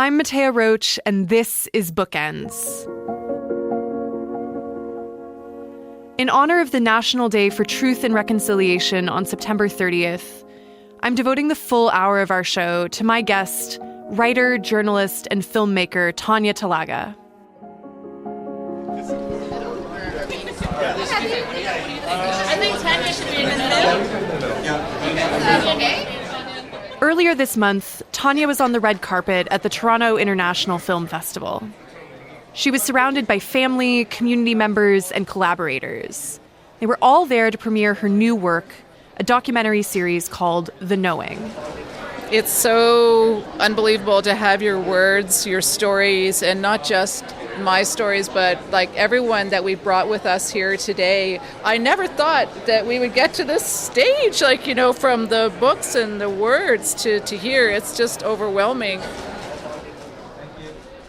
I'm Mattea Roach, and this is Bookends. In honor of the National Day for Truth and Reconciliation on September 30th, I'm devoting the full hour of our show to my guest, writer, journalist, and filmmaker Tanya Talaga. I think Tanya should be in the middle. Earlier this month, Tanya was on the red carpet at the Toronto International Film Festival. She was surrounded by family, community members, and collaborators. They were all there to premiere her new work, a documentary series called The Knowing. It's so unbelievable to have your words, your stories, and not just my stories, but like everyone that we brought with us here today. I never thought that we would get to this stage, from the books and the words to here. It's just overwhelming.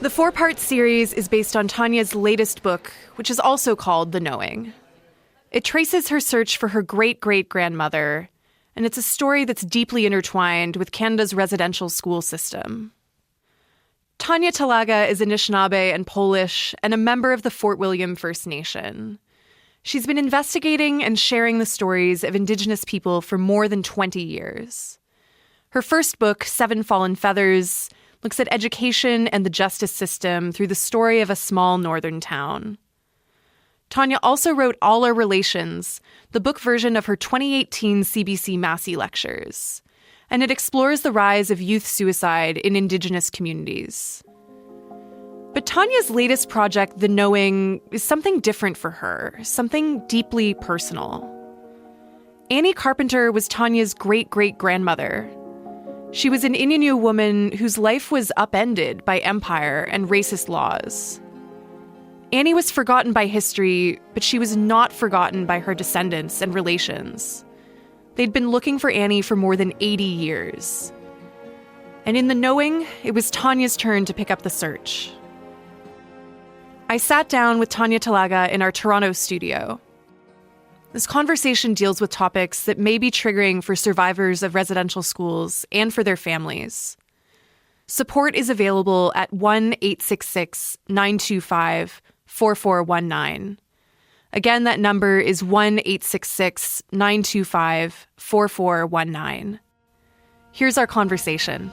The 4-part series is based on Tanya's latest book, which is also called The Knowing. It traces her search for her great-great-grandmother, and it's a story that's deeply intertwined with Canada's residential school system. Tanya Talaga is Anishinaabe and Polish and a member of the Fort William First Nation. She's been investigating and sharing the stories of Indigenous people for more than 20 years. Her first book, 7 Fallen Feathers, looks at education and the justice system through the story of a small northern town. Tanya also wrote All Our Relations, the book version of her 2018 CBC Massey lectures, and it explores the rise of youth suicide in Indigenous communities. But Tanya's latest project, The Knowing, is something different for her, something deeply personal. Annie Carpenter was Tanya's great-great-grandmother. She was an Innu woman whose life was upended by empire and racist laws. Annie was forgotten by history, but she was not forgotten by her descendants and relations. They'd been looking for Annie for more than 80 years. And in The Knowing, it was Tanya's turn to pick up the search. I sat down with Tanya Talaga in our Toronto studio. This conversation deals with topics that may be triggering for survivors of residential schools and for their families. Support is available at 1-866-925-4419. Again, that number is 1-866-925-4419. Here's our conversation.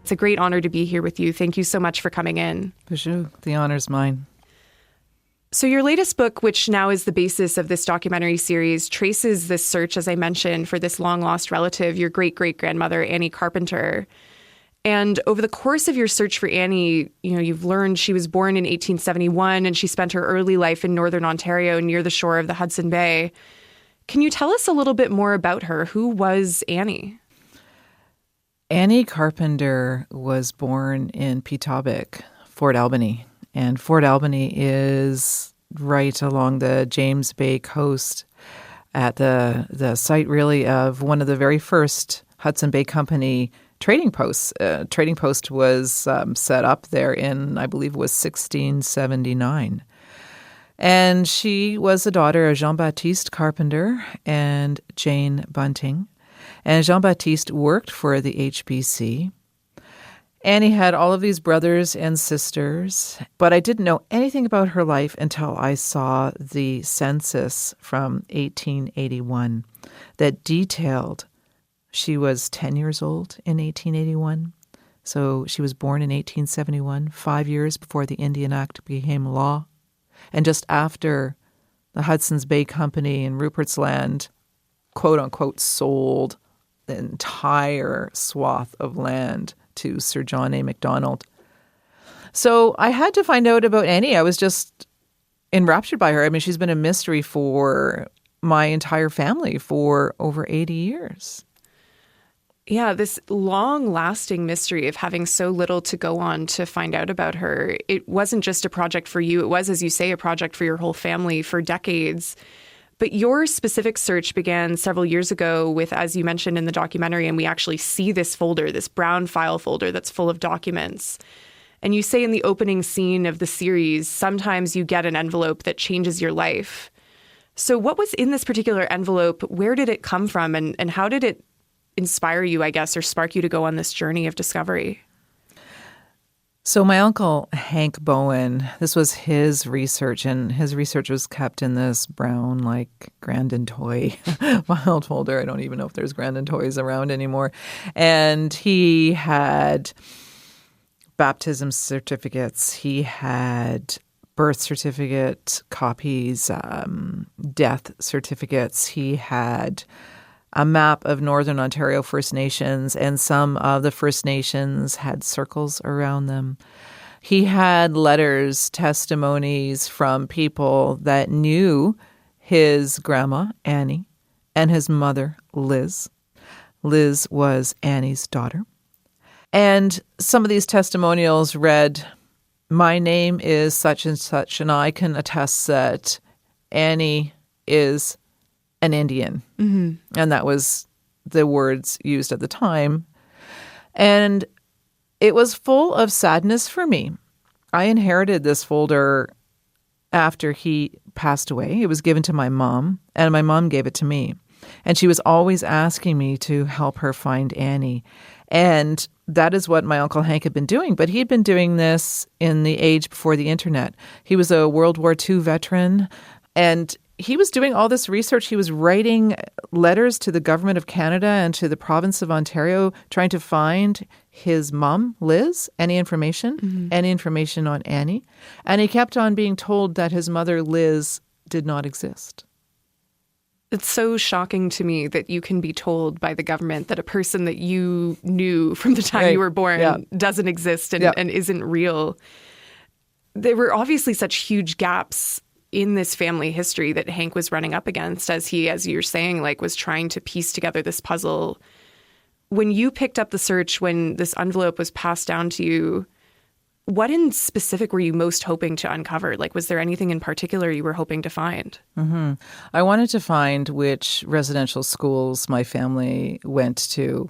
It's a great honor to be here with you. Thank you so much for coming in. For sure. The honor's mine. So your latest book, which now is the basis of this documentary series, traces this search, as I mentioned, for this long-lost relative, your great-great-grandmother, Annie Carpenter. And over the course of your search for Annie, you've learned she was born in 1871 and she spent her early life in northern Ontario near the shore of the Hudson Bay. Can you tell us a little bit more about her? Who was Annie? Annie Carpenter was born in Peetobic, Fort Albany. And Fort Albany is right along the James Bay coast at the site, really, of one of the very first Hudson Bay Company trading posts. Trading post was set up there in, I believe it was 1679. And she was the daughter of Jean-Baptiste Carpenter and Jane Bunting. And Jean-Baptiste worked for the HBC. Annie had all of these brothers and sisters, but I didn't know anything about her life until I saw the census from 1881 that detailed she was 10 years old in 1881. So she was born in 1871, 5 years before the Indian Act became law. And just after the Hudson's Bay Company and Rupert's Land, quote unquote, sold the entire swath of land to Sir John A. Macdonald. So I had to find out about Annie. I was just enraptured by her. I mean, she's been a mystery for my entire family for over 80 years. Yeah, this long-lasting mystery of having so little to go on to find out about her. It wasn't just a project for you. It was, as you say, a project for your whole family for decades. But your specific search began several years ago with, as you mentioned in the documentary, and we actually see this folder, this brown file folder that's full of documents. And you say in the opening scene of the series, sometimes you get an envelope that changes your life. So what was in this particular envelope? Where did it come from? And how did it inspire you, I guess, or spark you to go on this journey of discovery? So my uncle, Hank Bowen, this was his research, and his research was kept in this brown, like, Grandin toy file folder. I don't even know if there's Grandin toys around anymore. And he had baptism certificates. He had birth certificate copies, death certificates. He had a map of Northern Ontario First Nations, and some of the First Nations had circles around them. He had letters, testimonies from people that knew his grandma, Annie, and his mother, Liz. Liz was Annie's daughter. And some of these testimonials read, "My name is such and such, and I can attest that Annie is an Indian." Mm-hmm. And that was the words used at the time. And it was full of sadness for me. I inherited this folder after he passed away. It was given to my mom, and my mom gave it to me. And she was always asking me to help her find Annie. And that is what my Uncle Hank had been doing. But he had been doing this in the age before the internet. He was a World War II veteran, and he was doing all this research. He was writing letters to the government of Canada and to the province of Ontario, trying to find his mom, Liz, any information on Annie. And he kept on being told that his mother, Liz, did not exist. It's so shocking to me that you can be told by the government that a person that you knew from the time you were born doesn't exist and isn't real. There were obviously such huge gaps in this family history that Hank was running up against as he, as you're saying, like, was trying to piece together this puzzle. When you picked up the search, when this envelope was passed down to you, what in specific were you most hoping to uncover? Like, was there anything in particular you were hoping to find? Mm-hmm. I wanted to find which residential schools my family went to,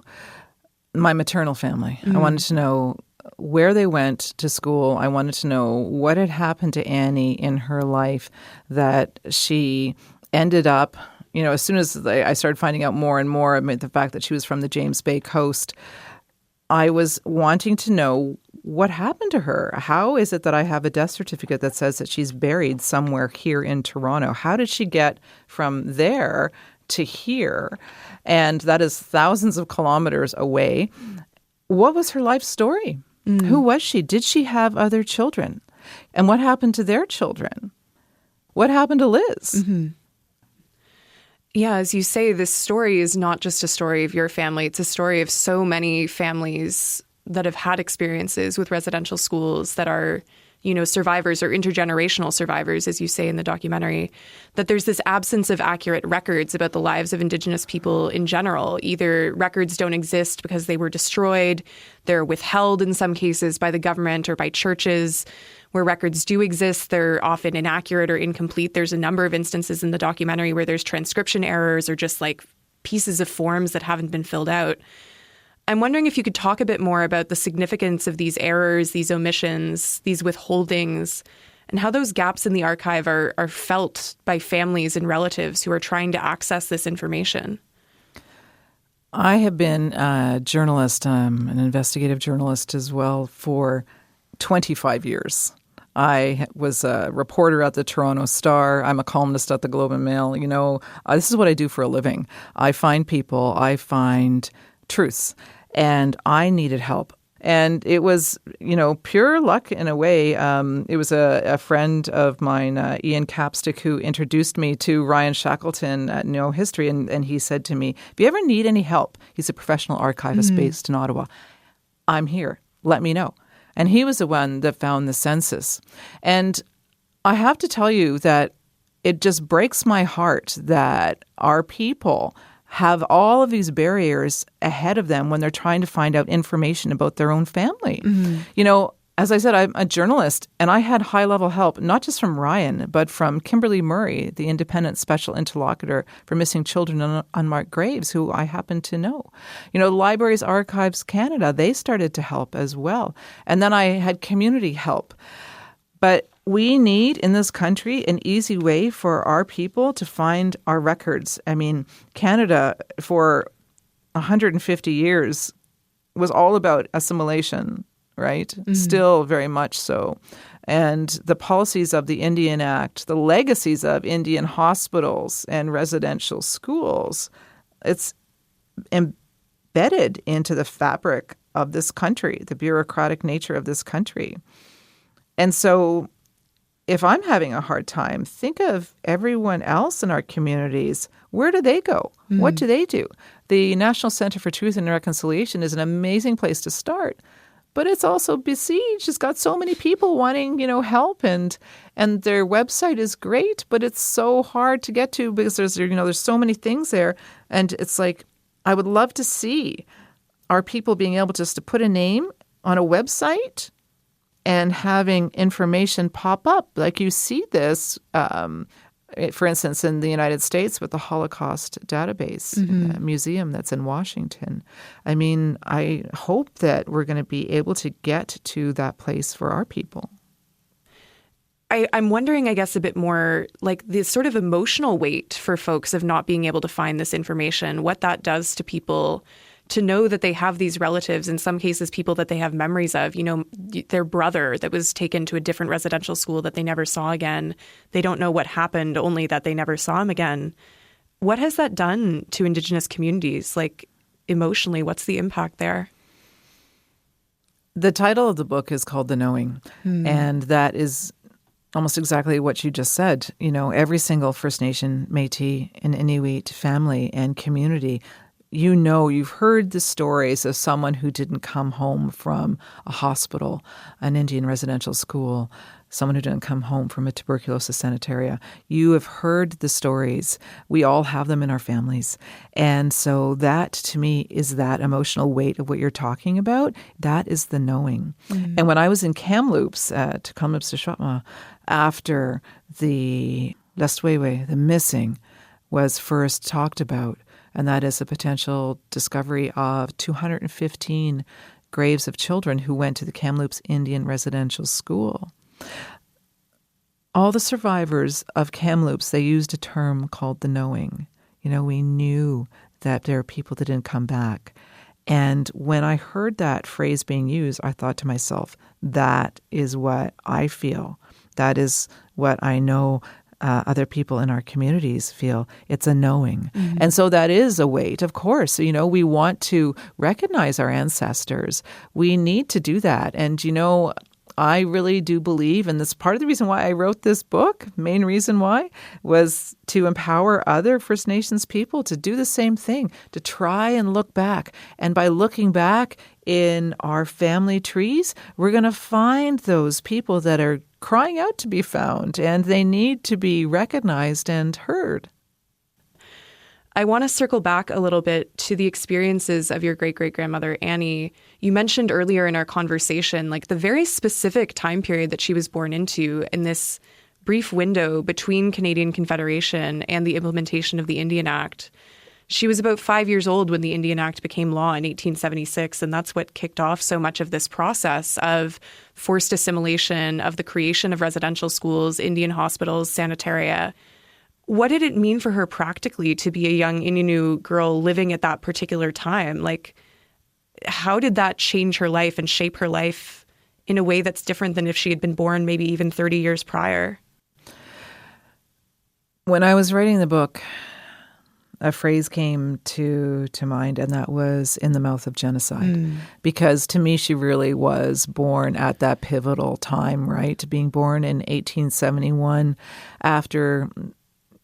my maternal family. Mm-hmm. I wanted to know where they went to school. I wanted to know what had happened to Annie in her life that she ended up, as soon as I started finding out more and more about the fact that she was from the James Bay coast, I was wanting to know what happened to her. How is it that I have a death certificate that says that she's buried somewhere here in Toronto? How did she get from there to here? And that is thousands of kilometers away. What was her life story? Who was she? Did she have other children? And what happened to their children? What happened to Liz? Mm-hmm. Yeah, as you say, this story is not just a story of your family. It's a story of so many families that have had experiences with residential schools that are, survivors or intergenerational survivors, as you say in the documentary, that there's this absence of accurate records about the lives of Indigenous people in general. Either records don't exist because they were destroyed, they're withheld in some cases by the government or by churches. Where records do exist, they're often inaccurate or incomplete. There's a number of instances in the documentary where there's transcription errors or just like pieces of forms that haven't been filled out. I'm wondering if you could talk a bit more about the significance of these errors, these omissions, these withholdings, and how those gaps in the archive are felt by families and relatives who are trying to access this information. I have been a journalist, an investigative journalist as well, for 25 years. I was a reporter at the Toronto Star. I'm a columnist at the Globe and Mail. This is what I do for a living. I find people, I find truths, and I needed help. And it was, pure luck in a way. It was a friend of mine, Ian Capstick, who introduced me to Ryan Shackleton at Know History. And he said to me, if you ever need any help, he's a professional archivist based in Ottawa, I'm here. Let me know. And he was the one that found the census. And I have to tell you that it just breaks my heart that our people have all of these barriers ahead of them when they're trying to find out information about their own family. Mm-hmm. As I said, I'm a journalist, and I had high-level help, not just from Ryan, but from Kimberly Murray, the independent special interlocutor for missing children and unmarked graves, who I happen to know. Libraries, Archives Canada, they started to help as well. And then I had community help. But we need in this country an easy way for our people to find our records. I mean, Canada for 150 years was all about assimilation, right? Mm-hmm. Still very much so. And the policies of the Indian Act, the legacies of Indian hospitals and residential schools, it's embedded into the fabric of this country, the bureaucratic nature of this country. And so if I'm having a hard time, think of everyone else in our communities. Where do they go? Mm-hmm. What do they do? The National Center for Truth and Reconciliation is an amazing place to start. But it's also besieged. It's got so many people wanting, help, and their website is great, but it's so hard to get to because there's so many things there. And it's like, I would love to see our people being able just to put a name on a website and having information pop up. Like you see this, for instance, in the United States with the Holocaust Database Museum that's in Washington. I mean, I hope that we're going to be able to get to that place for our people. I'm wondering, I guess, a bit more like the sort of emotional weight for folks of not being able to find this information, what that does to people to know that they have these relatives, in some cases people that they have memories of, their brother that was taken to a different residential school that they never saw again. They don't know what happened, only that they never saw him again. What has that done to Indigenous communities? Like emotionally, what's the impact there? The title of the book is called The Knowing, and that is almost exactly what you just said. Every single First Nation, Métis, and Inuit family and community, you've heard the stories of someone who didn't come home from a hospital, an Indian residential school, someone who didn't come home from a tuberculosis sanitaria. You have heard the stories. We all have them in our families. And so that, to me, is that emotional weight of what you're talking about. That is the knowing. Mm-hmm. And when I was in Kamloops at Kamloops Tshwatma, after the Lestwewe, the missing, was first talked about, and that is a potential discovery of 215 graves of children who went to the Kamloops Indian Residential School. All the survivors of Kamloops, they used a term called the knowing. We knew that there are people that didn't come back. And when I heard that phrase being used, I thought to myself, that is what I feel. That is what I know other people in our communities feel. It's a knowing. Mm-hmm. And so that is a weight, of course. We want to recognize our ancestors. We need to do that. And, I really do believe, and that's part of the reason why I wrote this book, main reason why, was to empower other First Nations people to do the same thing, to try and look back. And by looking back in our family trees, we're going to find those people that are crying out to be found, and they need to be recognized and heard. I want to circle back a little bit to the experiences of your great-great-grandmother, Annie. You mentioned earlier in our conversation, like the very specific time period that she was born into in this brief window between Canadian Confederation and the implementation of the Indian Act. She was about 5 years old when the Indian Act became law in 1876, and that's what kicked off so much of this process of forced assimilation, of the creation of residential schools, Indian hospitals, sanitaria. What did it mean for her practically to be a young Innu girl living at that particular time? Like, how did that change her life and shape her life in a way that's different than if she had been born maybe even 30 years prior? When I was writing the book, a phrase came to mind, and that was "in the mouth of genocide." Because to me, she really was born at that pivotal time, right? Being born in 1871 after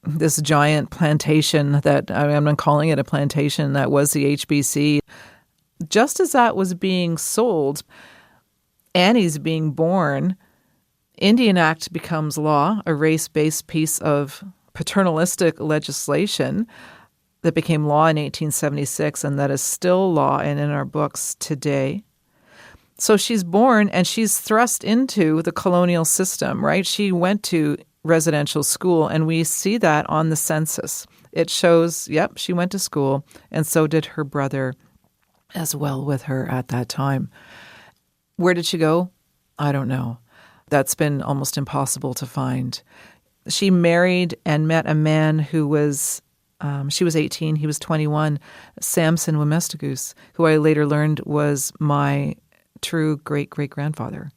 this giant plantation that, I'm not calling it a plantation, that was the HBC. Just as that was being sold, Annie's being born, Indian Act becomes law, a race-based piece of paternalistic legislation that became law in 1876 and that is still law and in our books today. So she's born and she's thrust into the colonial system, right? She went to residential school, and we see that on the census. It shows, yep, she went to school, and so did her brother as well with her at that time. Where did she go? I don't know. that's been almost impossible to find. She married and met a man who was, she was 18, he was 21, Samson Wemestigus, who I later learned was my true great-great-grandfather.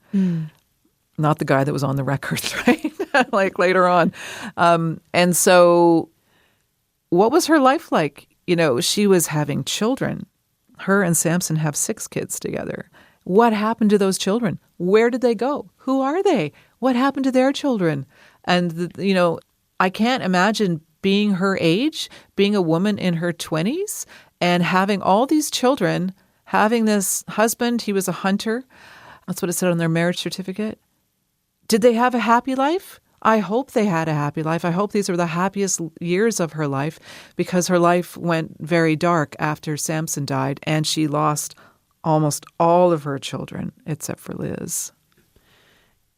Not the guy that was on the records, right? Like later on. And so what was her life like? She was having children. Her and Samson have 6 kids together. What happened to those children? Where did they go? Who are they? What happened to their children? And, I can't imagine being her age, being a woman in her 20s, and having all these children, having this husband. He was a hunter. That's what it said on their marriage certificate. Did they have a happy life? I hope they had a happy life. I hope these were the happiest years of her life, because her life went very dark after Samson died, and she lost almost all of her children except for Liz.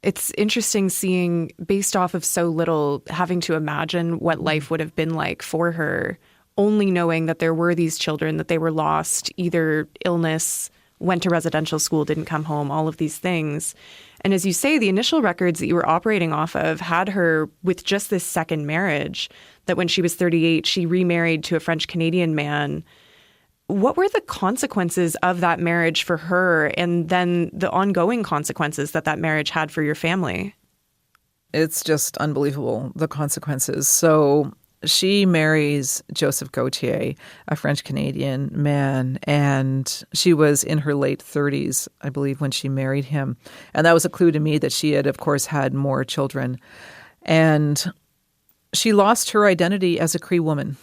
It's interesting seeing, based off of so little, having to imagine what life would have been like for her, only knowing that there were these children, that they were lost, either illness, went to residential school, didn't come home, all of these things. And as you say, the initial records that you were operating off of had her with just this second marriage, that when she was 38, she remarried to a French-Canadian man. What were the consequences of that marriage for her, and then the ongoing consequences that marriage had for your family? It's just unbelievable, the consequences. So she marries Joseph Gauthier, a French-Canadian man, and she was in her late 30s, I believe, when she married him. And that was a clue to me that she had, of course, had more children. And she lost her identity as a Cree woman.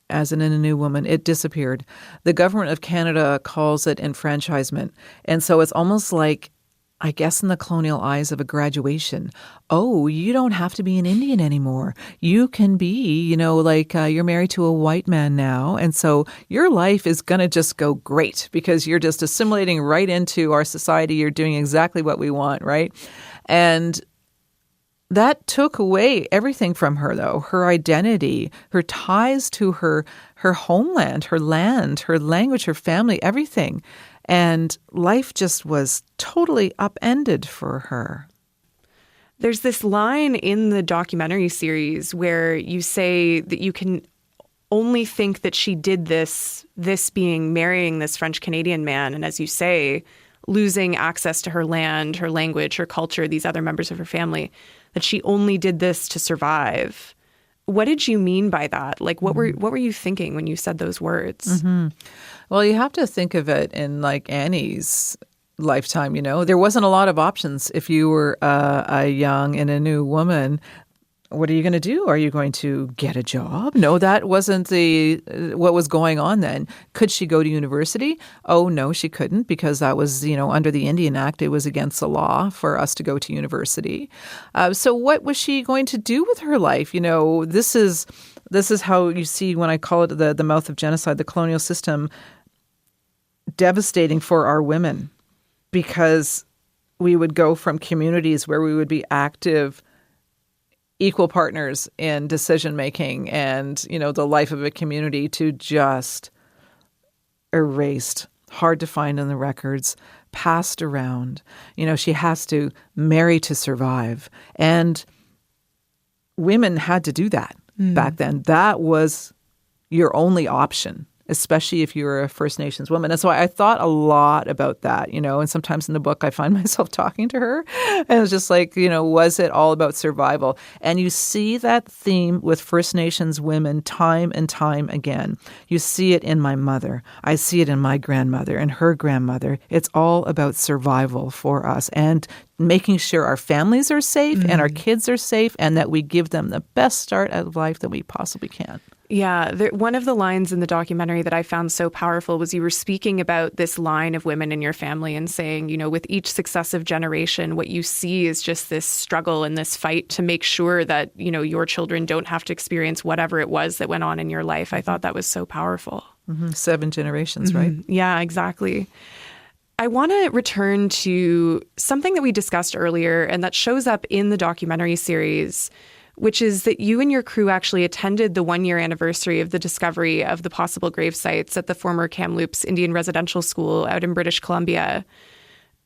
As an Innu woman, it disappeared. The government of Canada calls it enfranchisement. And so it's almost like, I guess in the colonial eyes of a graduation, oh, you don't have to be an Indian anymore. You can be, you're married to a white man now. And so your life is going to just go great because you're just assimilating right into our society. You're doing exactly what we want, right? And that took away everything from her, though, her identity, her ties to her homeland, her land, her language, her family, everything. And life just was totally upended for her. There's this line in the documentary series where you say that you can only think that she did this being marrying this French-Canadian man. And as you say, losing access to her land, her language, her culture, these other members of her family, that she only did this to survive. What did you mean by that? Like, what were you thinking when you said those words? Mm-hmm. Well, you have to think of it in like Annie's lifetime, There wasn't a lot of options if you were a young and a new woman. What are you going to do? Are you going to get a job? No, that wasn't what was going on then. Could she go to university? Oh, no, she couldn't, because that was, under the Indian Act, it was against the law for us to go to university. So what was she going to do with her life? This is how you see, when I call it the Mouth of Genocide, the colonial system, devastating for our women, because we would go from communities where we would be active, equal partners in decision-making and, the life of a community, to just erased, hard to find in the records, passed around. She has to marry to survive. And women had to do that back then. That was your only option, especially if you were a First Nations woman. And so I thought a lot about that, and sometimes in the book I find myself talking to her, and it's just like, was it all about survival? And you see that theme with First Nations women time and time again. You see it in my mother. I see it in my grandmother and her grandmother. It's all about survival for us and making sure our families are safe and our kids are safe, and that we give them the best start of life that we possibly can. Yeah. One of the lines in the documentary that I found so powerful was you were speaking about this line of women in your family and saying, with each successive generation, what you see is just this struggle and this fight to make sure that, your children don't have to experience whatever it was that went on in your life. I thought that was so powerful. 7 generations, right? Yeah, exactly. I want to return to something that we discussed earlier and that shows up in the documentary series, which is that you and your crew actually attended the 1-year anniversary of the discovery of the possible grave sites at the former Kamloops Indian Residential School out in British Columbia.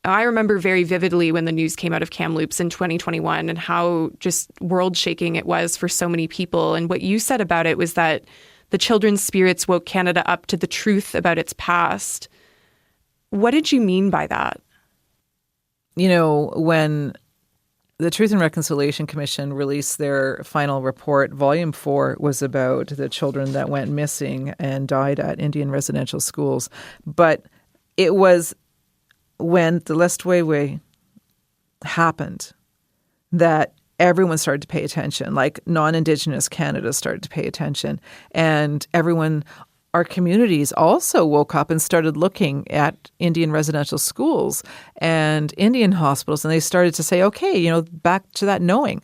I remember very vividly when the news came out of Kamloops in 2021 and how just world-shaking it was for so many people. And what you said about it was that the children's spirits woke Canada up to the truth about its past. What did you mean by that? You know, when the Truth and Reconciliation Commission released their final report, Volume 4 was about the children that went missing and died at Indian residential schools. But it was when the Lestway happened that everyone started to pay attention, like non-Indigenous Canada started to pay attention. And everyone, our communities also woke up and started looking at Indian residential schools and Indian hospitals. And they started to say, okay, you know, back to that knowing,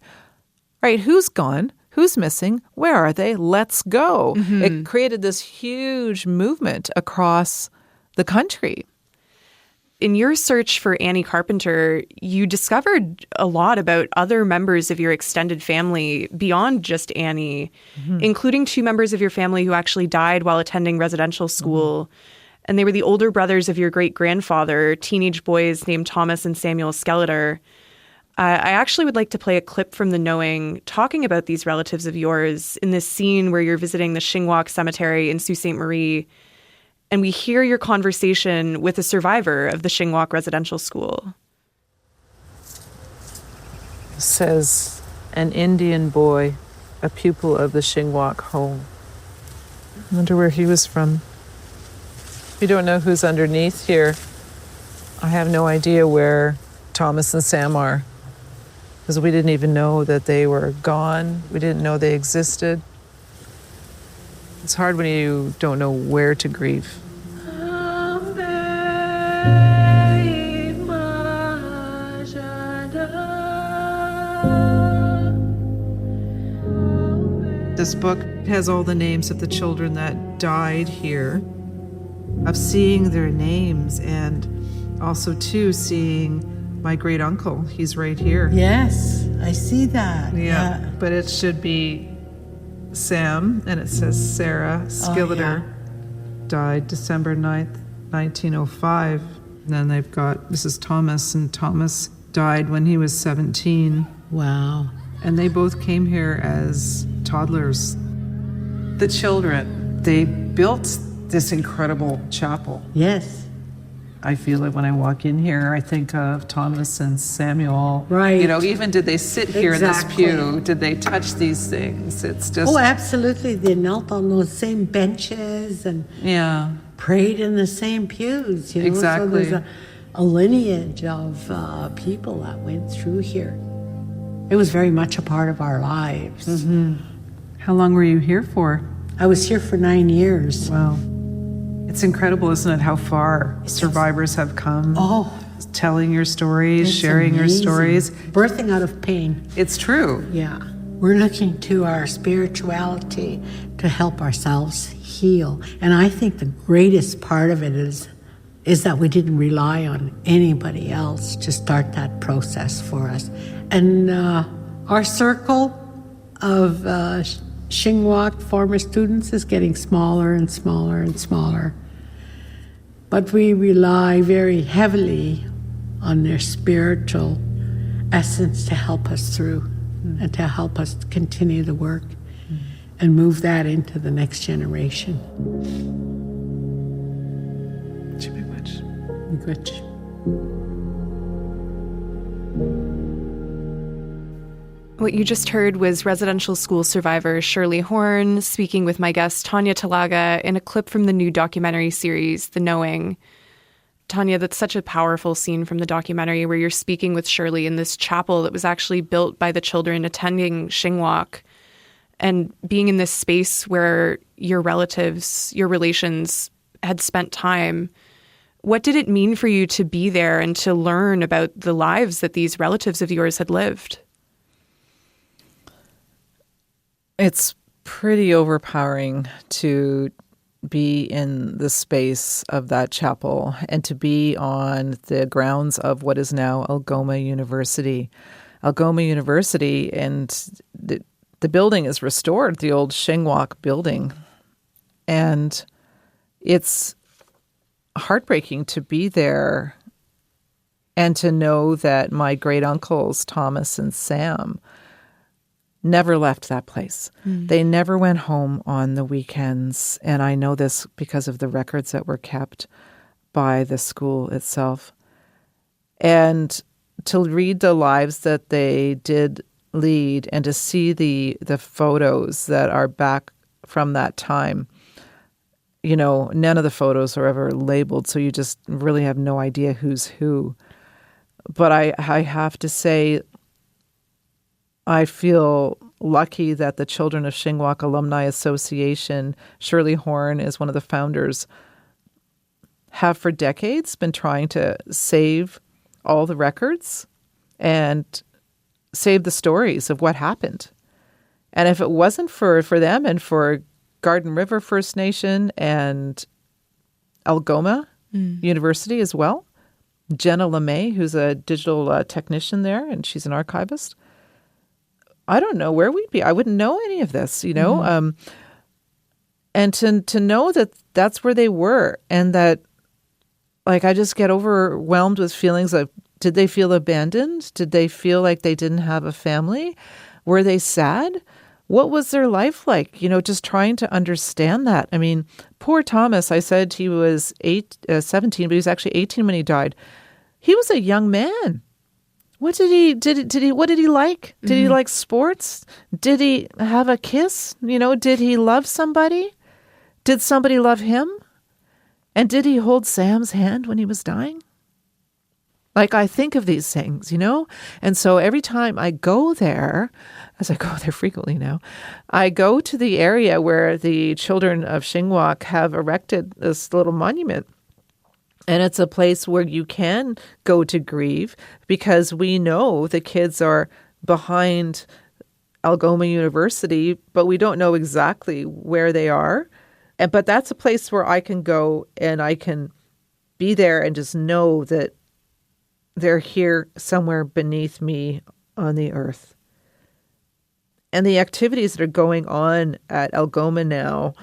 right? Who's gone? Who's missing? Where are they? Let's go. Mm-hmm. It created this huge movement across the country. In your search for Annie Carpenter, you discovered a lot about other members of your extended family beyond just Annie, including 2 members of your family who actually died while attending residential school. And they were the older brothers of your great-grandfather, teenage boys named Thomas and Samuel Skeletor. I actually would like to play a clip from The Knowing talking about these relatives of yours in this scene where you're visiting the Shing Wok Cemetery in Sault Ste. Marie. And we hear your conversation with a survivor of the Shing Wok residential school. It says, an Indian boy, a pupil of the Shing Wok home. I wonder where he was from. We don't know who's underneath here. I have no idea where Thomas and Sam are, because we didn't even know that they were gone. We didn't know they existed. It's hard when you don't know where to grieve. This book has all the names of the children that died here, of seeing their names, and also, too, seeing my great uncle. He's right here. Yes, I see that. Yeah. But it should be Sam, and it says Sarah Skeletor, died December 9th, 1905. And then they've got, this is Thomas, and Thomas died when he was 17. Wow. And they both came here as toddlers. The children, they built this incredible chapel. Yes. I feel like when I walk in here, I think of Thomas and Samuel. Right. You know, even did they sit here in this pew? Did they touch these things? It's just... Oh, absolutely. They knelt on those same benches and prayed in the same pews. You know? Exactly. So there's a lineage of people that went through here. It was very much a part of our lives. Mm-hmm. How long were you here for? I was here for 9 years. Wow. It's incredible, isn't it, how far survivors have come. Oh. Telling your stories, sharing your stories. Birthing out of pain. It's true. Yeah. We're looking to our spirituality to help ourselves heal. And I think the greatest part of it is that we didn't rely on anybody else to start that process for us. And our circle of Shing Wok former students is getting smaller and smaller and smaller. But we rely very heavily on their spiritual essence to help us through and to help us continue the work and move that into the next generation. Good. What you just heard was residential school survivor Shirley Horn speaking with my guest Tanya Talaga in a clip from the new documentary series, The Knowing. Tanya, that's such a powerful scene from the documentary where you're speaking with Shirley in this chapel that was actually built by the children attending Shing Wok, and being in this space where your relatives, your relations had spent time. What did it mean for you to be there and to learn about the lives that these relatives of yours had lived? It's pretty overpowering to be in the space of that chapel and to be on the grounds of what is now Algoma University. Algoma University, and the building is restored, the old Shing Wok building. And it's heartbreaking to be there And to know that my great uncles, Thomas and Sam, never left that place. They never went home on the weekends. And I know this because of the records that were kept by the school itself. And to read the lives that they did lead and to see the photos that are back from that time, you know, none of the photos are ever labeled, so you just really have no idea who's who. But I have to say, I feel lucky that the Children of Shing Wok Alumni Association, Shirley Horn is one of the founders, have for decades been trying to save all the records and save the stories of what happened. And if it wasn't for them and for Garden River First Nation and Algoma University as well, Jenna LeMay, who's a digital technician there, and she's an archivist, I don't know where we'd be. I wouldn't know any of this, you know? And to know that that's where they were, and that, like, I just get overwhelmed with feelings of, did they feel abandoned? Did they feel like they didn't have a family? Were they sad? What was their life like? You know, just trying to understand that. I mean, poor Thomas, I said he was 17, but he was actually 18 when he died. He was a young man. What did he like? Did he like sports? Did he have a kiss? You know, did he love somebody? Did somebody love him? And did he hold Sam's hand when he was dying? Like, I think of these things, you know? And so every time I go there, as I go there frequently now, I go to the area where the Children of Shing Wok have erected this little monument. And it's a place where you can go to grieve, because we know the kids are behind Algoma University, but we don't know exactly where they are. But that's a place where I can go and I can be there and just know that they're here somewhere beneath me on the earth. And the activities that are going on at Algoma now,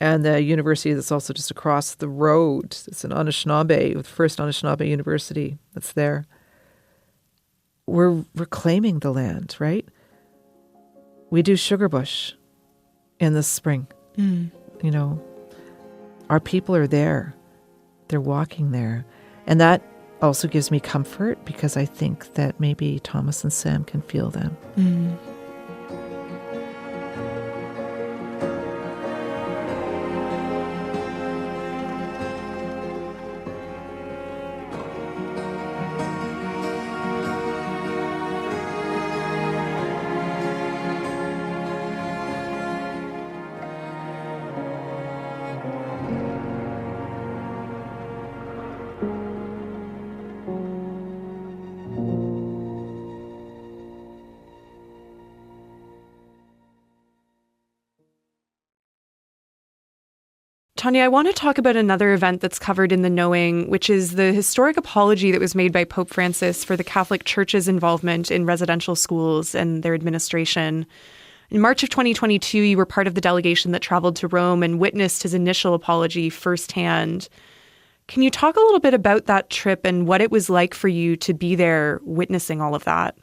and the university that's also just across the road, it's an Anishinaabe, the first Anishinaabe university that's there. We're reclaiming the land, right? We do sugar bush in the spring. You know, our people are there. They're walking there. And that also gives me comfort, because I think that maybe Thomas and Sam can feel them. Tanya, I want to talk about another event that's covered in The Knowing, which is the historic apology that was made by Pope Francis for the Catholic Church's involvement in residential schools and their administration. In March of 2022, you were part of the delegation that traveled to Rome and witnessed his initial apology firsthand. Can you talk a little bit about that trip and what it was like for you to be there witnessing all of that?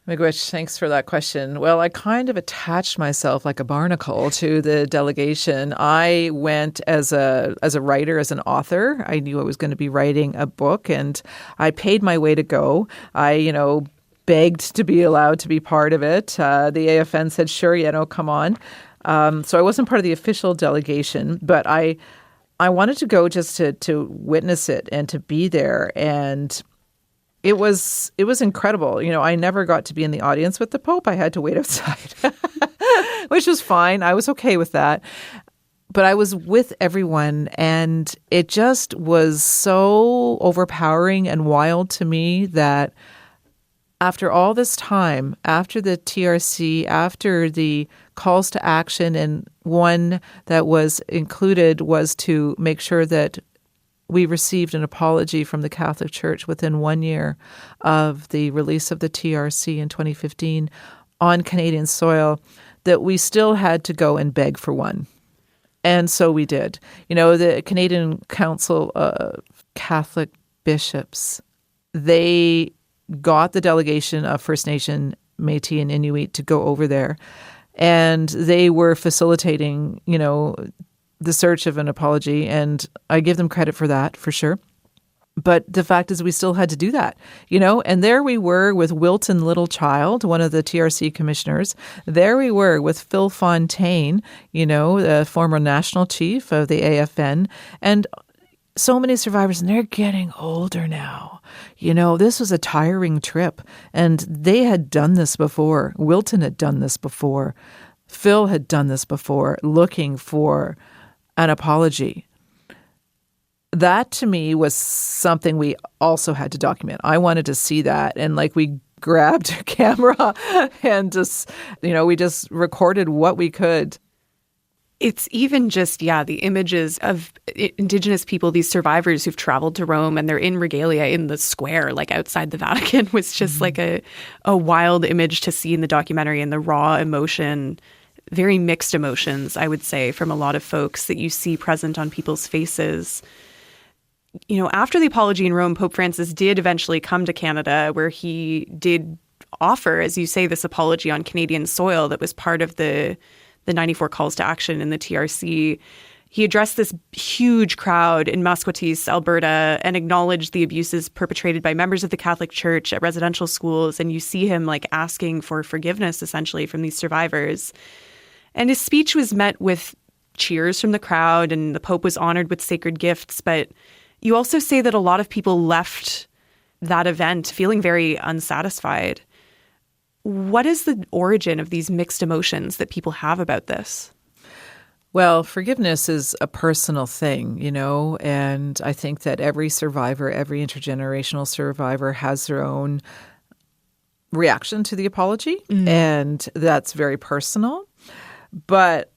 Miigwech, thanks for that question. Well, I kind of attached myself like a barnacle to the delegation. I went as a writer, as an author. I knew I was going to be writing a book, and I paid my way to go. I, begged to be allowed to be part of it. The AFN said, sure, come on. So I wasn't part of the official delegation, but I wanted to go just to witness it and to be there. And it was incredible. I never got to be in the audience with the Pope. I had to wait outside, which was fine. I was okay with that. But I was with everyone, and it just was so overpowering and wild to me that after all this time, after the TRC, after the calls to action, and one that was included was to make sure that we received an apology from the Catholic Church within 1 year of the release of the TRC in 2015 on Canadian soil, that we still had to go and beg for one. And so we did. The Canadian Council of Catholic Bishops they got the delegation of First Nation, Métis, and Inuit to go over there. And they were facilitating, the search of an apology. And I give them credit for that, for sure. But the fact is we still had to do that, and there we were with Wilton Littlechild, one of the TRC commissioners. There we were with Phil Fontaine, the former national chief of the AFN, and so many survivors, and they're getting older now. This was a tiring trip, and they had done this before. Wilton had done this before. Phil had done this before, looking for an apology. That, to me, was something we also had to document. I wanted to see that. And we grabbed a camera and just, we just recorded what we could. It's even just, the images of Indigenous people, these survivors who've traveled to Rome and they're in regalia in the square, outside the Vatican, was just a wild image to see in the documentary, and the raw emotion, very mixed emotions, I would say, from a lot of folks that you see present on people's faces. After the apology in Rome, Pope Francis did eventually come to Canada, where he did offer, as you say, this apology on Canadian soil that was part of the 94 calls to action in the TRC. He addressed this huge crowd in Maskwatis, Alberta, and acknowledged the abuses perpetrated by members of the Catholic Church at residential schools. And you see him asking for forgiveness, essentially, from these survivors. And his speech was met with cheers from the crowd, and the Pope was honored with sacred gifts. But you also say that a lot of people left that event feeling very unsatisfied. What is the origin of these mixed emotions that people have about this? Well, forgiveness is a personal thing, and I think that every survivor, every intergenerational survivor has their own reaction to the apology, and that's very personal. But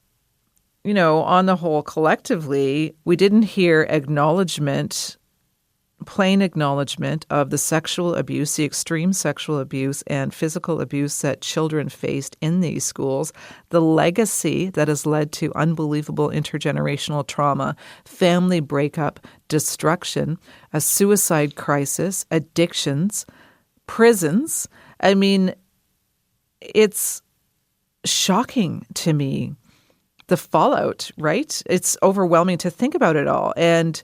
on the whole, collectively, we didn't hear plain acknowledgement of the sexual abuse, the extreme sexual abuse and physical abuse that children faced in these schools, the legacy that has led to unbelievable intergenerational trauma, family breakup, destruction, a suicide crisis, addictions, prisons. I mean, it's shocking to me. The fallout, right? It's overwhelming to think about it all. And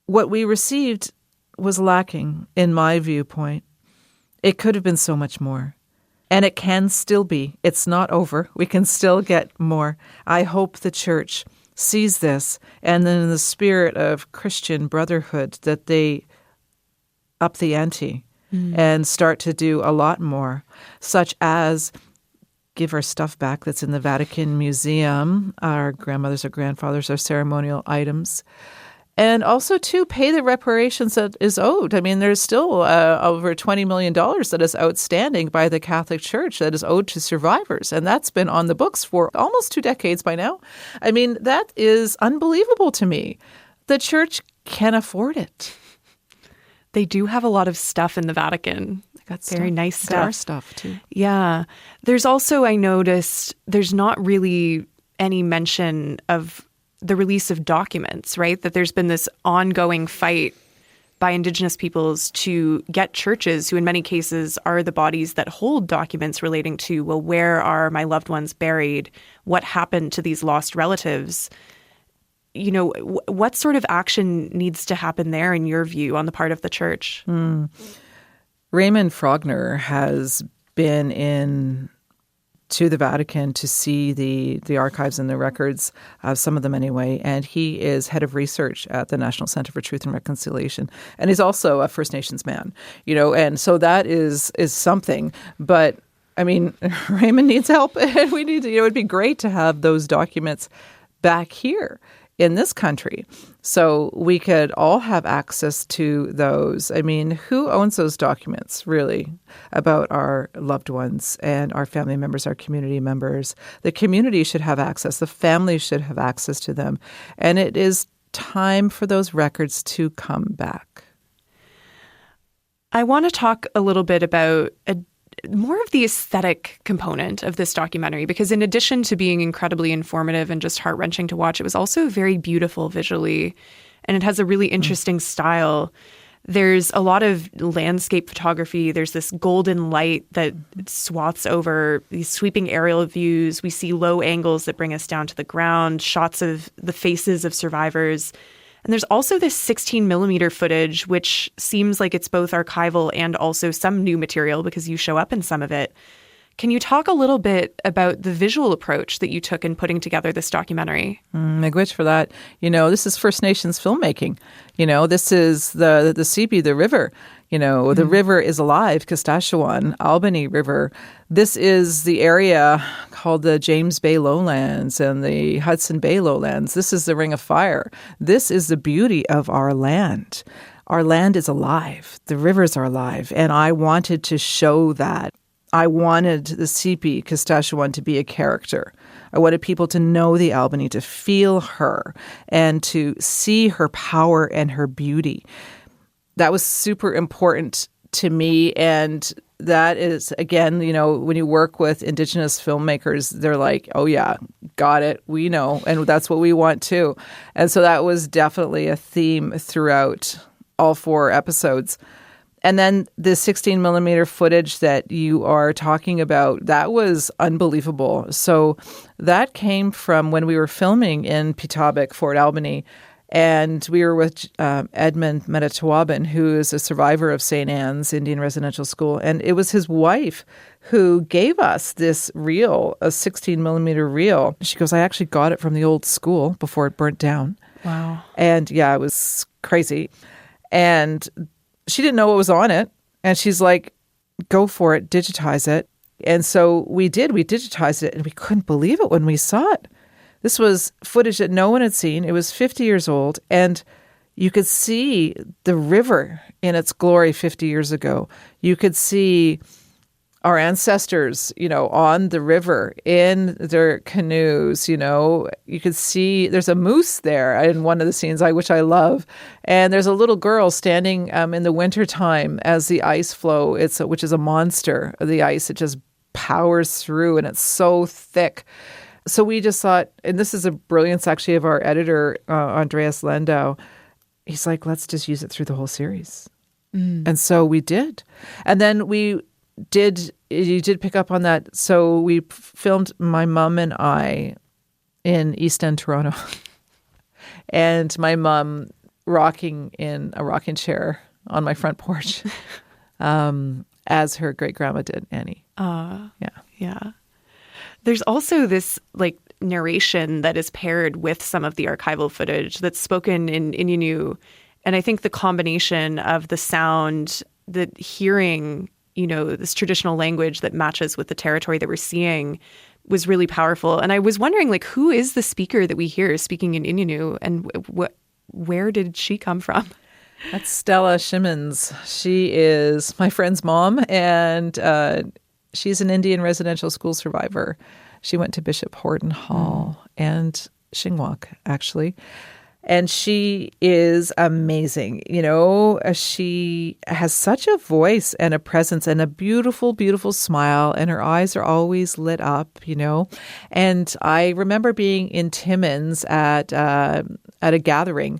what we received was lacking, in my viewpoint. It could have been so much more. And it can still be. It's not over. We can still get more. I hope the church sees this, and then in the spirit of Christian brotherhood, that they up the ante and start to do a lot more, such as give our stuff back that's in the Vatican Museum, our grandmothers or grandfathers, our ceremonial items. And also, to pay the reparations that is owed. I mean, there's still over $20 million that is outstanding by the Catholic Church that is owed to survivors. And that's been on the books for almost 2 decades by now. I mean, that is unbelievable to me. The Church can afford it. They do have a lot of stuff in the Vatican. Got very nice stuff. Our stuff, too. Yeah. There's also, I noticed, there's not really any mention of the release of documents, right? That there's been this ongoing fight by Indigenous peoples to get churches, who in many cases are the bodies that hold documents relating to, well, where are my loved ones buried? What happened to these lost relatives? What sort of action needs to happen there, in your view, on the part of the church? Raymond Frogner has been in to the Vatican to see the archives and the records, some of them anyway, and he is head of research at the National Center for Truth and Reconciliation, and he's also a First Nations man, and so that is something. But I mean, Raymond needs help, and we need to. It'd be great to have those documents back here in this country, so we could all have access to those. I mean, who owns those documents, really, about our loved ones and our family members, our community members? The community should have access. The families should have access to them. And it is time for those records to come back. I want to talk a little bit about more of the aesthetic component of this documentary, because in addition to being incredibly informative and just heart-wrenching to watch, it was also very beautiful visually, and it has a really interesting style. There's a lot of landscape photography. There's this golden light that swaths over these sweeping aerial views. We see low angles that bring us down to the ground, shots of the faces of survivors. And there's also this 16 millimeter footage, which seems like it's both archival and also some new material because you show up in some of it. Can you talk a little bit about the visual approach that you took in putting together this documentary? Miigwech for that. This is First Nations filmmaking. This is the CB, the river. The river is alive, Kastashawan, Albany River. This is the area called the James Bay Lowlands and the Hudson Bay Lowlands. This is the Ring of Fire. This is the beauty of our land. Our land is alive. The rivers are alive. And I wanted to show that. I wanted the CP, Kastashawan, to be a character. I wanted people to know the Albany, to feel her, and to see her power and her beauty. That was super important to me. And that is, again, when you work with Indigenous filmmakers, they're like, oh, yeah, got it. We know. And that's what we want, too. And so that was definitely a theme throughout all 4 episodes. And then the 16 millimeter footage that you are talking about, that was unbelievable. So that came from when we were filming in Petobic, Fort Albany, and we were with Edmund Metatawabin, who is a survivor of St. Anne's Indian Residential School. And it was his wife who gave us this reel, a 16 millimeter reel. She goes, I actually got it from the old school before it burnt down. Wow. And yeah, it was crazy. And she didn't know what was on it. And she's like, go for it, digitize it. And so we did. We digitized it and we couldn't believe it when we saw it. This was footage that no one had seen. It was 50 years old. And you could see the river in its glory 50 years ago. You could see our ancestors, on the river in their canoes, you could see there's a moose there in one of the scenes, which I love. And there's a little girl standing in the wintertime as the ice flow, which is a monster of the ice. It just powers through and it's so thick. So we just thought, and this is a brilliance actually of our editor, Andreas Landau. He's like, let's just use it through the whole series. And so we did. And then you did pick up on that. So we filmed my mom and I in East End, Toronto. And my mom rocking in a rocking chair on my front porch as her great-grandma did, Annie. Yeah. There's also this narration that is paired with some of the archival footage that's spoken in Innu. And I think the combination of the sound, the hearing, this traditional language that matches with the territory that we're seeing was really powerful. And I was wondering, who is the speaker that we hear speaking in Innu, and where did she come from? That's Stella Shimmons. She is my friend's mom, and she's an Indian residential school survivor. She went to Bishop Horton Hall and Shing Wok, actually. And she is amazing. She has such a voice and a presence and a beautiful, beautiful smile. And her eyes are always lit up, And I remember being in Timmins at a gathering.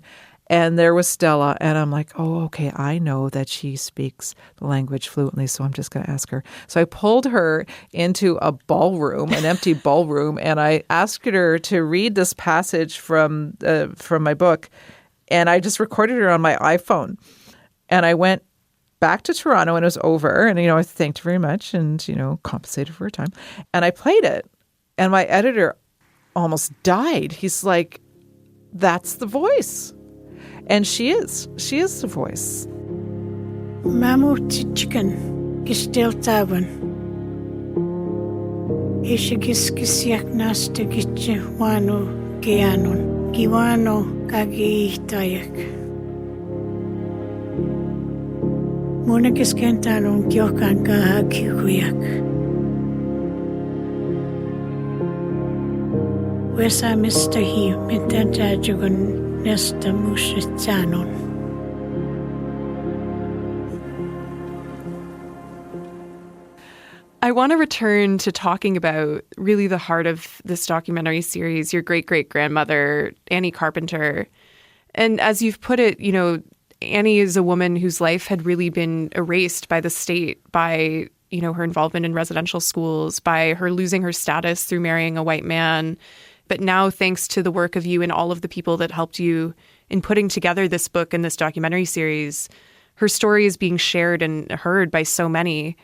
And there was Stella, and I'm like, oh, okay, I know that she speaks the language fluently, so I'm just going to ask her. So I pulled her into a ballroom, an empty ballroom, and I asked her to read this passage from my book, and I just recorded her on my iPhone. And I went back to Toronto, and it was over, and, I thanked her very much and, compensated for her time. And I played it, and my editor almost died. He's like, that's the voice. And she is the voice. Mamu chicken, gisteltavan. Ishigis nasta gitche wano geanon, giwano kagiitayak. Munakis kentanon gyokan kahakikuyak. Wesa mistahi mitentajugun. I want to return to talking about really the heart of this documentary series, your great-great-grandmother, Annie Carpenter. And as you've put it, Annie is a woman whose life had really been erased by the state, by, her involvement in residential schools, by her losing her status through marrying a white man. But now, thanks to the work of you and all of the people that helped you in putting together this book and this documentary series, her story is being shared and heard by so many.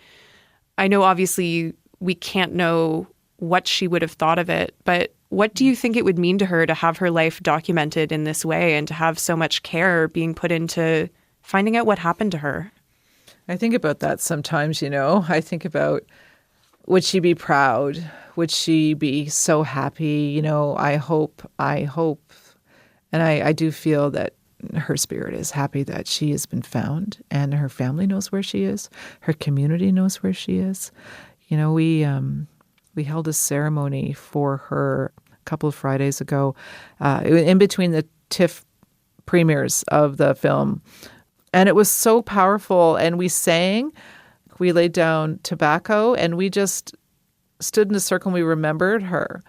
I know, obviously, we can't know what she would have thought of it, but what do you think it would mean to her to have her life documented in this way and to have so much care being put into finding out what happened to her? I think about that sometimes, I think about, would she be proud? Would she be so happy? I hope, and I do feel that her spirit is happy that she has been found and her family knows where she is. Her community knows where she is. We held a ceremony for her a couple of Fridays ago, in between the TIFF premieres of the film. And it was so powerful. And we sang, we laid down tobacco, and we just stood in a circle and we remembered her.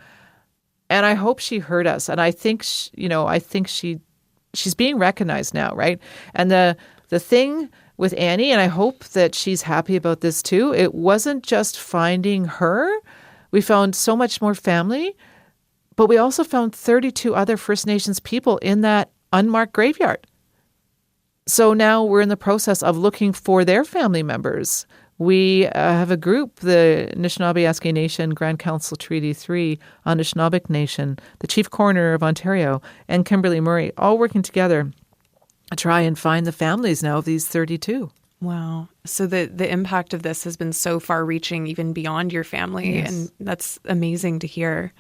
And I hope she heard us. And I think, she's being recognized now, right? And the thing with Annie, and I hope that she's happy about this too, it wasn't just finding her. We found so much more family, but we also found 32 other First Nations people in that unmarked graveyard. So now we're in the process of looking for their family members. We have a group, the Anishinaabe-Aski Nation Grand Council Treaty 3, Anishinaabeg Nation, the Chief Coroner of Ontario, and Kimberly Murray, all working together to try and find the families now of these 32. Wow. So the impact of this has been so far-reaching, even beyond your family, Yes. and that's amazing to hear.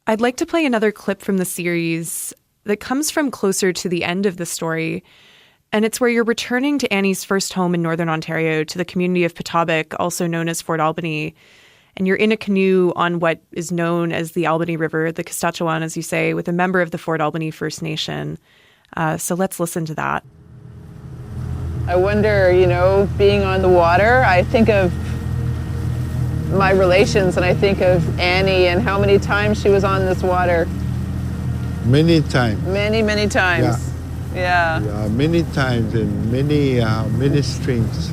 I'd like to play another clip from the series that comes from closer to the end of the story, and it's where you're returning to Annie's first home in Northern Ontario, to the community of Petobic, also known as Fort Albany, and you're in a canoe on what is known as the Albany River, the Saskatchewan, as you say, with a member of the Fort Albany First Nation. So let's listen to that. I wonder, being on the water, I think of my relations and I think of Annie and how many times she was on this water. Many times. Many times. Yeah. Yeah, many times in many streams.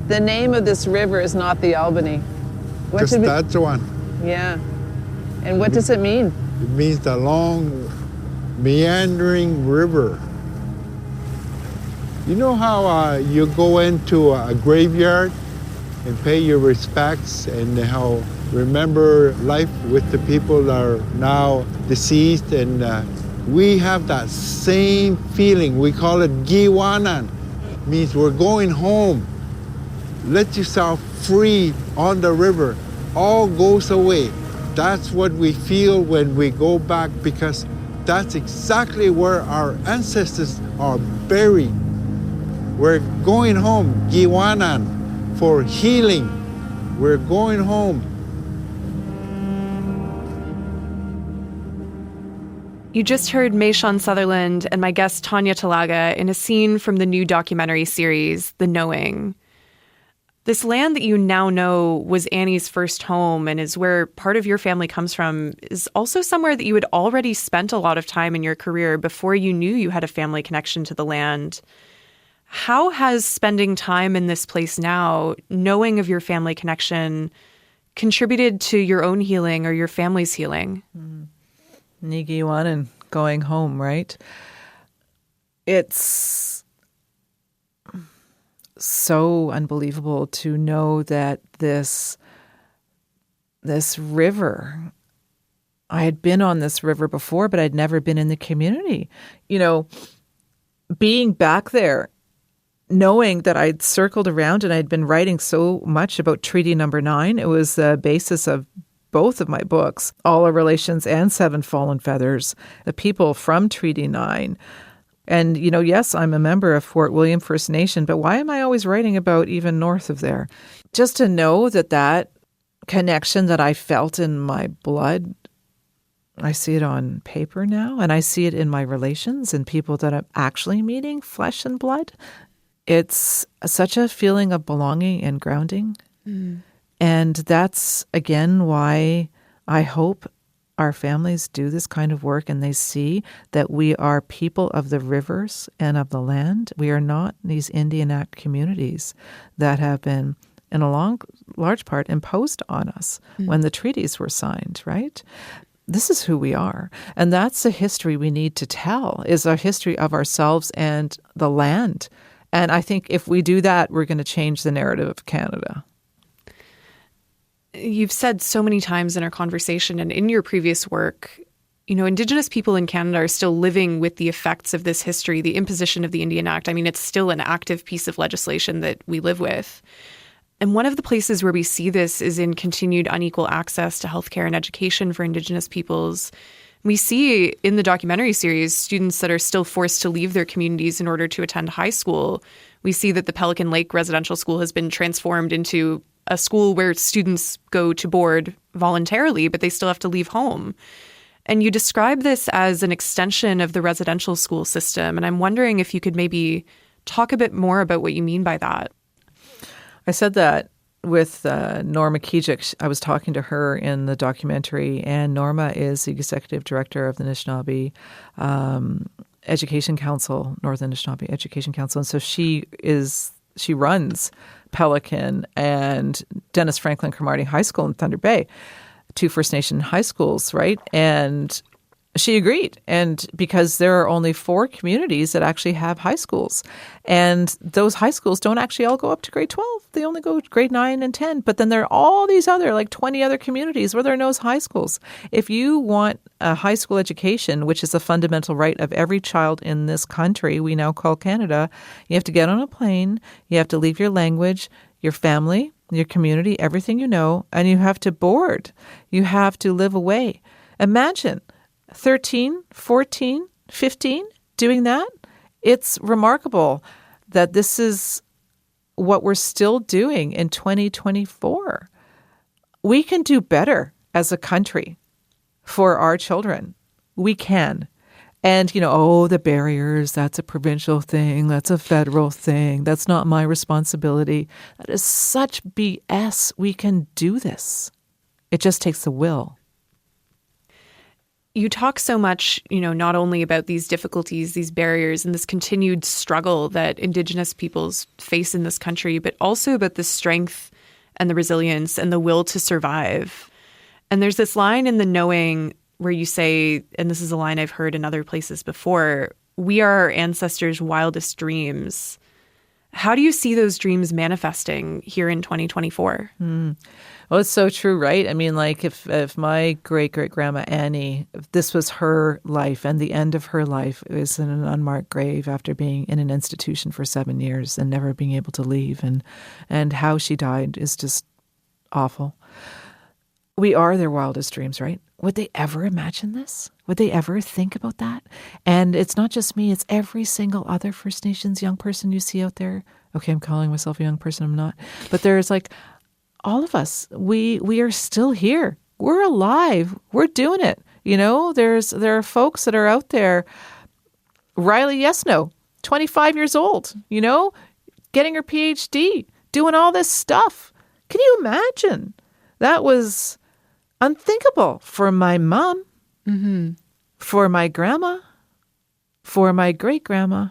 The name of this river is not the Albany. That's one. Yeah. And what does it mean? It means the long, meandering river. You know how you go into a graveyard and pay your respects and how remember life with the people that are now deceased, and we have that same feeling. We call it giwanan. Means we're going home. Let yourself free on the river. All goes away. That's what we feel when we go back, because that's exactly where our ancestors are buried. We're going home, giwanan, for healing. We're going home. You just heard Mayshawn Sutherland and my guest Tanya Talaga in a scene from the new documentary series, The Knowing. This land that you now know was Annie's first home and is where part of your family comes from is also somewhere that you had already spent a lot of time in your career before you knew you had a family connection to the land. How has spending time in this place now, knowing of your family connection, contributed to your own healing or your family's healing? Nigiwan and going home, right? It's so unbelievable to know that this river, I had been on this river before, but I'd never been in the community. Being back there, knowing that I'd circled around and I'd been writing so much about Treaty Number 9, it was the basis of both of my books, All Our Relations and Seven Fallen Feathers, the people from Treaty 9. And, yes, I'm a member of Fort William First Nation, but why am I always writing about even north of there? Just to know that connection that I felt in my blood, I see it on paper now, and I see it in my relations and people that I'm actually meeting, flesh and blood. It's such a feeling of belonging and grounding. And that's, again, why I hope our families do this kind of work and they see that we are people of the rivers and of the land. We are not these Indian Act communities that have been, in a large part, imposed on us when the treaties were signed, right? This is who we are. And that's the history we need to tell, is our history of ourselves and the land. And I think if we do that, we're going to change the narrative of Canada. You've said so many times in our conversation and in your previous work, Indigenous people in Canada are still living with the effects of this history, the imposition of the Indian Act. I mean, it's still an active piece of legislation that we live with. And one of the places where we see this is in continued unequal access to healthcare and education for Indigenous peoples. We see in the documentary series students that are still forced to leave their communities in order to attend high school. We see that the Pelican Lake Residential School has been transformed into a school where students go to board voluntarily, but they still have to leave home. And you describe this as an extension of the residential school system. And I'm wondering if you could maybe talk a bit more about what you mean by that. I said that with Norma Kijik. I was talking to her in the documentary, and Norma is the executive director of the Anishinaabe Education Council, Northern Anishinaabe Education Council. And so she runs Pelican and Dennis Franklin Cromartie High School in Thunder Bay, 2 First Nation high schools, right? And she agreed. And because there are only 4 communities that actually have high schools. And those high schools don't actually all go up to grade 12. They only go to grade 9 and 10. But then there are all these other, like 20 other communities where there are no high schools. If you want a high school education, which is a fundamental right of every child in this country we now call Canada, you have to get on a plane, you have to leave your language, your family, your community, everything you know, and you have to board. You have to live away. Imagine 13, 14, 15 doing that. It's remarkable that this is what we're still doing in 2024. We can do better as a country for our children. We can. And, the barriers, that's a provincial thing, that's a federal thing, that's not my responsibility. That is such BS. We can do this. It just takes the will. You talk so much, not only about these difficulties, these barriers, and this continued struggle that Indigenous peoples face in this country, but also about the strength and the resilience and the will to survive. And there's this line in The Knowing where you say, and this is a line I've heard in other places before, we are our ancestors' wildest dreams. How do you see those dreams manifesting here in 2024? Well, it's so true, right? I mean, like if my great-great-grandma Annie, if this was her life and the end of her life is in an unmarked grave after being in an institution for 7 years and never being able to leave, and how she died is just awful. We are their wildest dreams, right? Would they ever imagine this? Would they ever think about that? And it's not just me, it's every single other First Nations young person you see out there. Okay, I'm calling myself a young person, I'm not. But there's like all of us. We are still here. We're alive. We're doing it. There are folks that are out there. Riley Yesno, 25 years old, getting her PhD, doing all this stuff. Can you imagine? That was unthinkable for my mom, for my grandma, for my great-grandma,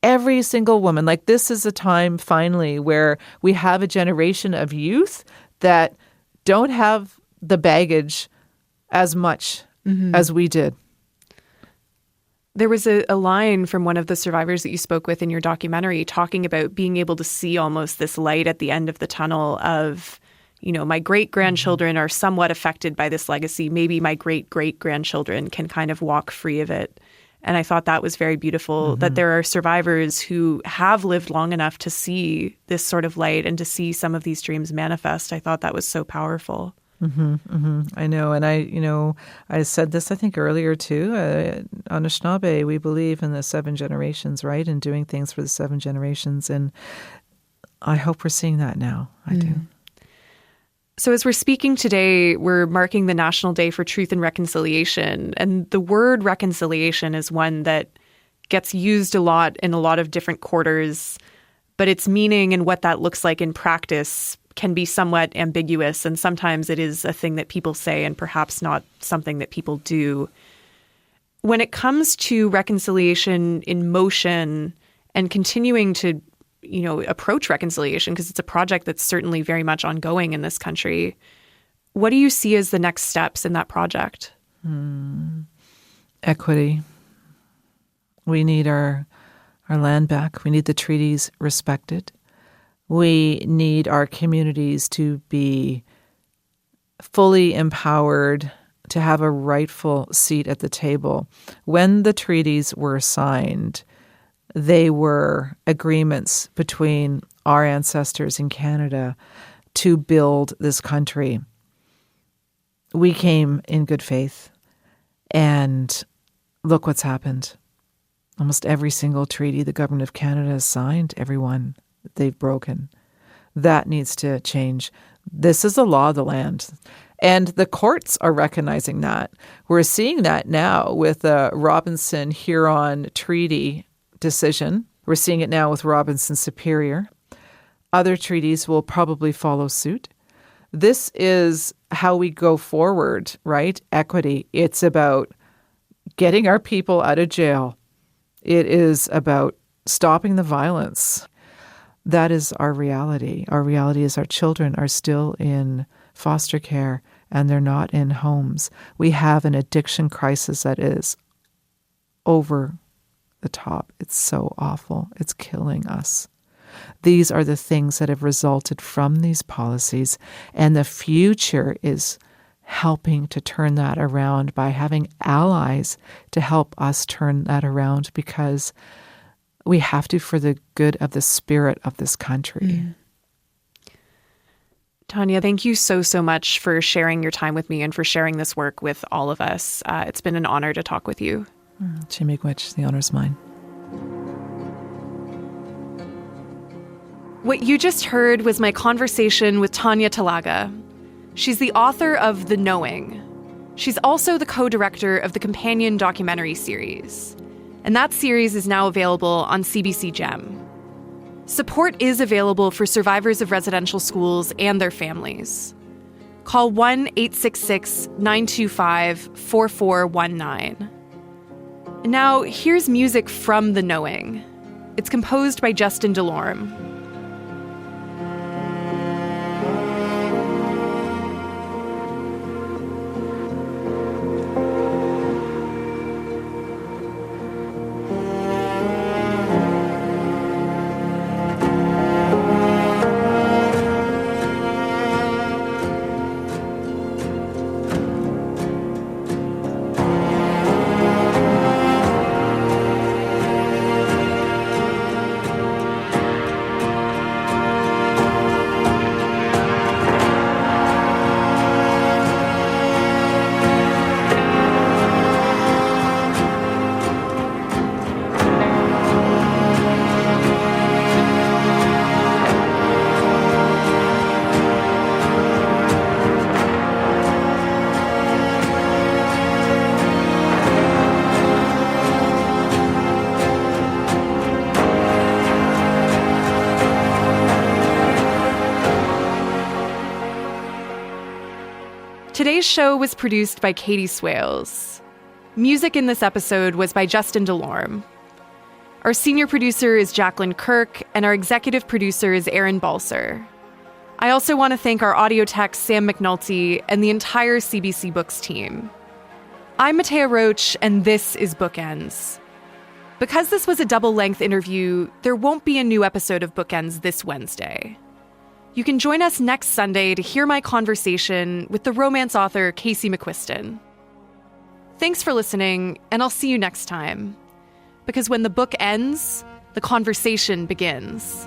every single woman. Like, this is a time finally where we have a generation of youth that don't have the baggage as much as we did. There was a line from one of the survivors that you spoke with in your documentary talking about being able to see almost this light at the end of the tunnel of, my great-grandchildren are somewhat affected by this legacy. Maybe my great-great-grandchildren can kind of walk free of it. And I thought that was very beautiful, that there are survivors who have lived long enough to see this sort of light and to see some of these dreams manifest. I thought that was so powerful. I know. And I said this, I think, earlier too. On Anishinaabe, we believe in the 7 generations, right? And doing things for the 7 generations. And I hope we're seeing that now. I do. So as we're speaking today, we're marking the National Day for Truth and Reconciliation. And the word reconciliation is one that gets used a lot in a lot of different quarters, but its meaning and what that looks like in practice can be somewhat ambiguous, and sometimes it is a thing that people say and perhaps not something that people do. When it comes to reconciliation in motion and continuing to, approach reconciliation, because it's a project that's certainly very much ongoing in this country, what do you see as the next steps in that project? Equity. We need our land back. We need the treaties respected. We need our communities to be fully empowered to have a rightful seat at the table. When the treaties were signed, they were agreements between our ancestors in Canada to build this country. We came in good faith, and look what's happened. Almost every single treaty the government of Canada has signed, every one they've broken. That needs to change. This is the law of the land. And the courts are recognizing that. We're seeing that now with the Robinson-Huron Treaty decision. We're seeing it now with Robinson Superior. Other treaties will probably follow suit. This is how we go forward, right? Equity. It's about getting our people out of jail. It is about stopping the violence. That is our reality. Our reality is our children are still in foster care and they're not in homes. We have an addiction crisis that is over the top. It's so awful. It's killing us. These are the things that have resulted from these policies, and the future is helping to turn that around by having allies to help us turn that around, because we have to for the good of the spirit of this country. Tanya, thank you so, so much for sharing your time with me and for sharing this work with all of us. It's been an honor to talk with you. Chimigwich, the honor's mine. What you just heard was my conversation with Tanya Talaga. She's the author of The Knowing. She's also the co-director of the companion documentary series. And that series is now available on CBC Gem. Support is available for survivors of residential schools and their families. Call 1-866-925-4419. And now, here's music from The Knowing. It's composed by Justin DeLorme. Today's show was produced by Katie Swales. Music in this episode was by Justin DeLorme. Our senior producer is Jacqueline Kirk, and our executive producer is Aaron Balser. I also want to thank our audio tech, Sam McNulty, and the entire CBC Books team. I'm Mattea Roach, and this is Bookends. Because this was a double-length interview, there won't be a new episode of Bookends this Wednesday. You can join us next Sunday to hear my conversation with the romance author Casey McQuiston. Thanks for listening, and I'll see you next time. Because when the book ends, the conversation begins.